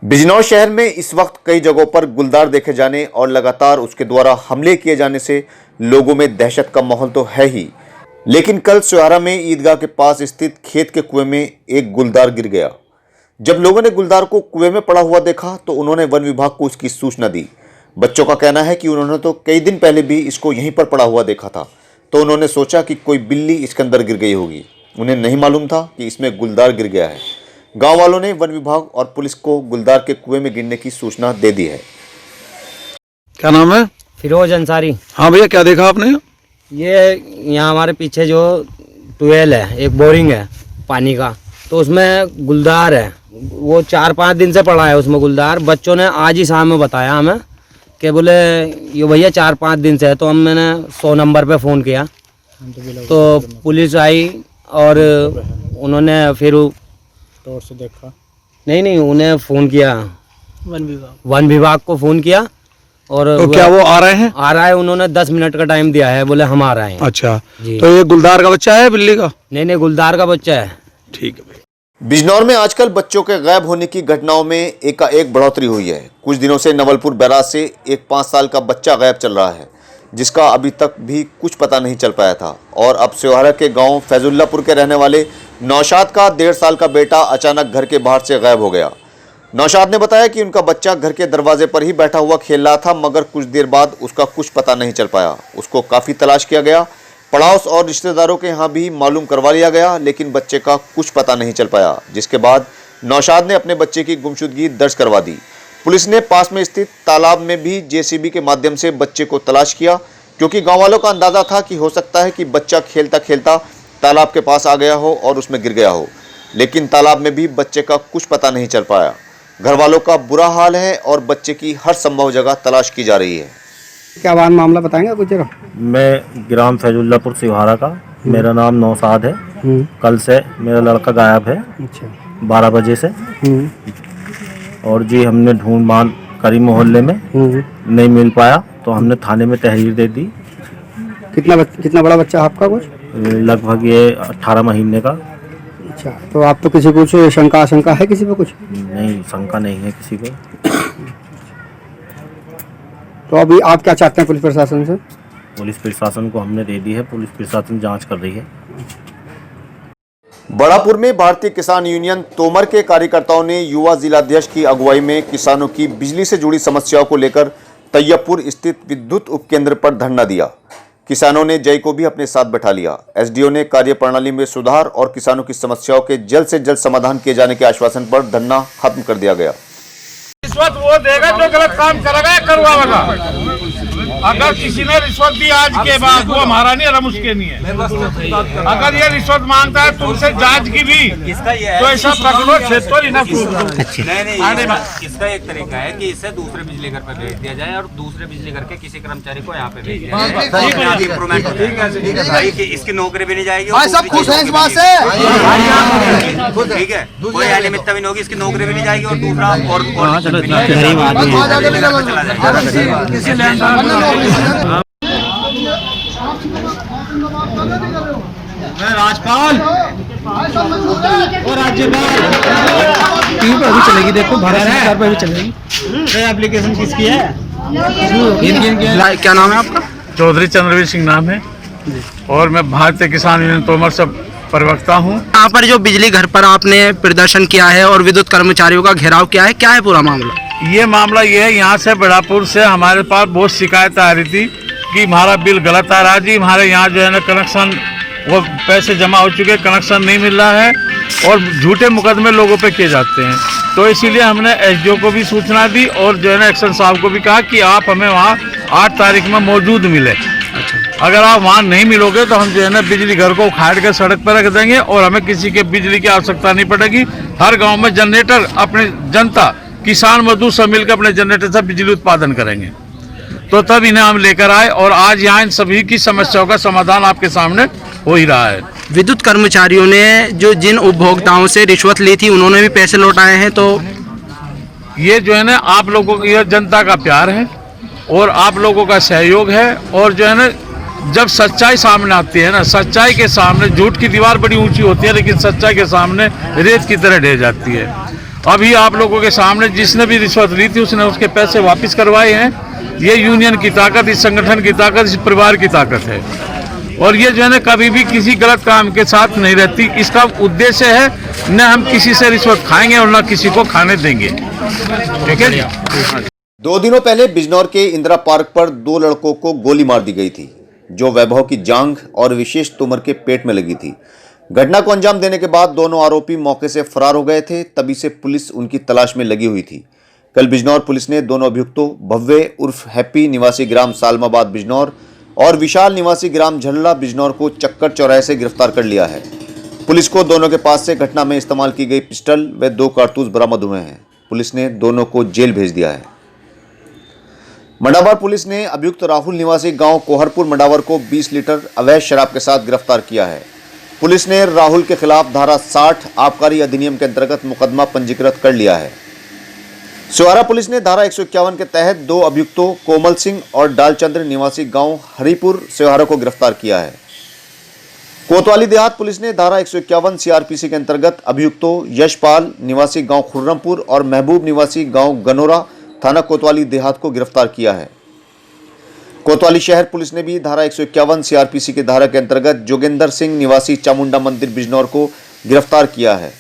बिजनौर शहर में इस वक्त कई जगहों पर गुलदार देखे जाने और लगातार उसके द्वारा हमले किए जाने से लोगों में दहशत का माहौल तो है ही, लेकिन कल सोहारा में ईदगाह के पास स्थित खेत के कुएं में एक गुलदार गिर गया। जब लोगों ने गुलदार को कुएं में पड़ा हुआ देखा तो उन्होंने वन विभाग को इसकी सूचना दी। बच्चों का कहना है कि उन्होंने तो कई दिन पहले भी इसको यहीं पर पड़ा हुआ देखा था, तो उन्होंने सोचा कि कोई बिल्ली इसके अंदर गिर गई होगी। उन्हें नहीं मालूम था कि इसमें गुलदार गिर गया है। गांव वालों ने वन विभाग और पुलिस को गुलदार के कुएं में गिरने की सूचना दे दी है। क्या नाम है? फिरोज अंसारी। हाँ भैया, क्या देखा आपने? ये यहाँ हमारे पीछे जो ट्वेल है, एक बोरिंग है पानी का, तो उसमें गुलदार है। वो 4-5 दिन से पड़ा है उसमें गुलदार। बच्चों ने आज ही शाम में बताया हमें कि बोले ये भैया 4-5 दिन से है। तो मैंने 100 नंबर पे फ़ोन किया तो पुलिस आई और उन्होंने फिर तौर से देखा। नहीं, उन्हें फ़ोन किया, वन विभाग को फ़ोन किया। और तो क्या वो आ रहे हैं? आ रहा है, उन्होंने 10 मिनट का टाइम दिया है, बोले हम आ रहे हैं। अच्छा, जी। तो ये गुलदार का बच्चा है बिल्ली का? नहीं, गुलदार का बच्चा है। ठीक है भाई। बिजनौर में आजकल बच्चों के गायब होने की घटनाओं में एकाएक बढ़ोतरी हुई है। कुछ दिनों से नवलपुर बैराज से एक 5 साल का बच्चा गायब चल रहा है, जिसका अभी तक भी कुछ पता नहीं चल पाया था। और अब सोहारा के गांव फैजुल्लापुर के रहने वाले नौशाद का 1.5 साल का बेटा अचानक घर के बाहर से गायब हो गया। नौशाद ने बताया कि उनका बच्चा घर के दरवाजे पर ही बैठा हुआ खेल रहा था, मगर कुछ देर बाद उसका कुछ पता नहीं चल पाया। उसको काफ़ी तलाश किया गया, पड़ोस और रिश्तेदारों के यहाँ भी मालूम करवा लिया गया, लेकिन बच्चे का कुछ पता नहीं चल पाया। जिसके बाद नौशाद ने अपने बच्चे की गुमशुदगी दर्ज करवा दी। पुलिस ने पास में स्थित तालाब में भी जेसीबी के माध्यम से बच्चे को तलाश किया, क्योंकि गाँव वालों का अंदाजा था कि हो सकता है कि बच्चा खेलता खेलता तालाब के पास आ गया हो और उसमें गिर गया हो। लेकिन तालाब में भी बच्चे का कुछ पता नहीं चल पाया। घर वालों का बुरा हाल है और बच्चे की हर संभव जगह तलाश की जा रही है। क्या बात मामला बताएंगे कुछ? मैं ग्राम फैजुल्लापुर सोहारा का, मेरा नाम नौशाद है। कल से मेरा लड़का गायब है। अच्छा। 12 बजे से। और जी हमने ढूंढ मांड करी मोहल्ले में, नहीं मिल पाया तो हमने थाने में तहरीर दे दी। कितना बड़ा बच्चा आपका? कुछ लगभग ये 18 महीने का। अच्छा, तो आप तो किसी कुछ शंका है किसी पे? कुछ नहीं, शंका नहीं है किसी पे। तो अभी आप क्या चाहते हैं पुलिस प्रशासन से? पुलिस प्रशासन को हमने दे दी है, पुलिस प्रशासन जांच कर रही है। बड़ापुर में भारतीय किसान यूनियन तोमर के कार्यकर्ताओं ने युवा जिलाध्यक्ष की अगुवाई में किसानों की बिजली से जुड़ी समस्याओं को लेकर तैयबपुर स्थित विद्युत उपकेंद्र पर धरना दिया। किसानों ने जय को भी अपने साथ बैठा लिया। एसडीओ ने कार्यप्रणाली में सुधार और किसानों की समस्याओं के जल्द से जल्द समाधान किए जाने के आश्वासन पर धरना खत्म कर दिया गया। रिश्वत वो देगा जो गलत काम करेगा या करवाएगा। अगर किसी ने रिश्वत दी आज के बाद, वो हमारा नहीं है, हम उसके नहीं है। अगर ये रिश्वत मांगता है तुमसे जांच की भी, तो ऐसा पकड़ो क्षेत्र ना। नहीं, इसका एक तरीका है कि इसे दूसरे बिजली घर पर भेज दिया जाए और दूसरे बिजली घर के किसी कर्मचारी को यहाँ पे भेज दिया जाए। इम्प्रूवमेंट हो जाएगा कि इसकी नौकरी भी नहीं जाएगी। सब खुश हैं इस बात से, ठीक है? कोई अनियमितता भी नहीं होगी, इसकी नौकरी भी नहीं जाएगी और दूसरा और गरीब आदमी मैं राजपाल और राज्यपाल अभी चलेगी, देखो भारत सरकार पे भी चलेगी। एप्लीकेशन किसकी है? क्या नाम है आपका? चौधरी चंद्रवीर सिंह नाम है और मैं भारतीय किसान यूनियन तोमर से प्रवक्ता हूँ। यहाँ पर जो बिजली घर पर आपने प्रदर्शन किया है और विद्युत कर्मचारियों का घेराव किया है, क्या है पूरा मामला? ये मामला ये है, यहाँ से बड़ापुर से हमारे पास बहुत शिकायत आ रही थी कि हमारा बिल गलत आ रहा है जी। हमारे यहाँ जो है ना कनेक्शन, वो पैसे जमा हो चुके, कनेक्शन नहीं मिल रहा है और झूठे मुकदमे लोगों पे किए जाते हैं। तो इसीलिए हमने एसडीओ को भी सूचना दी और जो है ना एक्शन साहब को भी कहा कि आप हमें वहाँ 8 तारीख में मौजूद मिले। अगर आप वहाँ नहीं मिलोगे तो हम जो है ना बिजली घर को उखाड़ के सड़क पर रख देंगे और हमें किसी के बिजली की आवश्यकता नहीं पड़ेगी। हर गाँव में जनरेटर, अपने जनता, किसान मजदूर सब मिलकर अपने जनरेटर से बिजली उत्पादन करेंगे। तो तब इन्हें हम लेकर आए और आज यहाँ इन सभी की समस्याओं का समाधान आपके सामने हो ही रहा है। विद्युत कर्मचारियों ने जो जिन उपभोक्ताओं से रिश्वत ली थी उन्होंने भी पैसे लौटाए हैं। तो ये जो है ना आप लोगों की, यह जनता का प्यार है और आप लोगों का सहयोग है। और जो है ना जब सच्चाई सामने आती है ना, सच्चाई के सामने झूठ की दीवार बड़ी ऊंची होती है, लेकिन सच्चाई के सामने रेत की तरह ढह जाती है। अभी आप लोगों के सामने जिसने भी रिश्वत ली थी उसने उसके पैसे वापस करवाए हैं। ये यूनियन की ताकत, इस संगठन की ताकत, इस परिवार की ताकत है। और ये जो है ना कभी भी किसी गलत काम के साथ नहीं रहती। इसका उद्देश्य है न हम किसी से रिश्वत खाएंगे और न किसी को खाने देंगे। ठीक है। 2 दिनों पहले बिजनौर के इंदिरा पार्क पर 2 लड़कों को गोली मार दी गई थी, जो वैभव की जांघ और विशेष तोमर के पेट में लगी थी। घटना को अंजाम देने के बाद दोनों आरोपी मौके से फरार हो गए थे। तभी से पुलिस उनकी तलाश में लगी हुई थी। कल बिजनौर पुलिस ने दोनों अभियुक्तों भव्य उर्फ हैप्पी निवासी ग्राम सालमाबाद बिजनौर और विशाल निवासी ग्राम झल्ला बिजनौर को चक्कर चौराहे से गिरफ्तार कर लिया है। पुलिस को दोनों के पास से घटना में इस्तेमाल की गई पिस्टल व 2 कारतूस बरामद हुए हैं। पुलिस ने दोनों को जेल भेज दिया है। मंडावर पुलिस ने अभियुक्त राहुल निवासी गांव कोहरपुर मंडावर को 20 लीटर अवैध शराब के साथ गिरफ्तार किया है। पुलिस ने राहुल के खिलाफ धारा 60 आबकारी अधिनियम के अंतर्गत मुकदमा पंजीकृत कर लिया है। सिवारा पुलिस ने धारा 151 के तहत 2 अभियुक्तों कोमल सिंह और डालचंद्र निवासी गांव हरिपुर सिवारा को गिरफ्तार किया है। कोतवाली देहात पुलिस ने धारा 151 सीआरपीसी के अंतर्गत अभियुक्तों यशपाल निवासी गांव खुर्रमपुर और महबूब निवासी गांव गनोरा थाना कोतवाली देहात को गिरफ्तार किया है। कोतवाली शहर पुलिस ने भी धारा 151 सीआरपीसी की धारा के अंतर्गत जोगेंद्र सिंह निवासी चामुंडा मंदिर बिजनौर को गिरफ्तार किया है।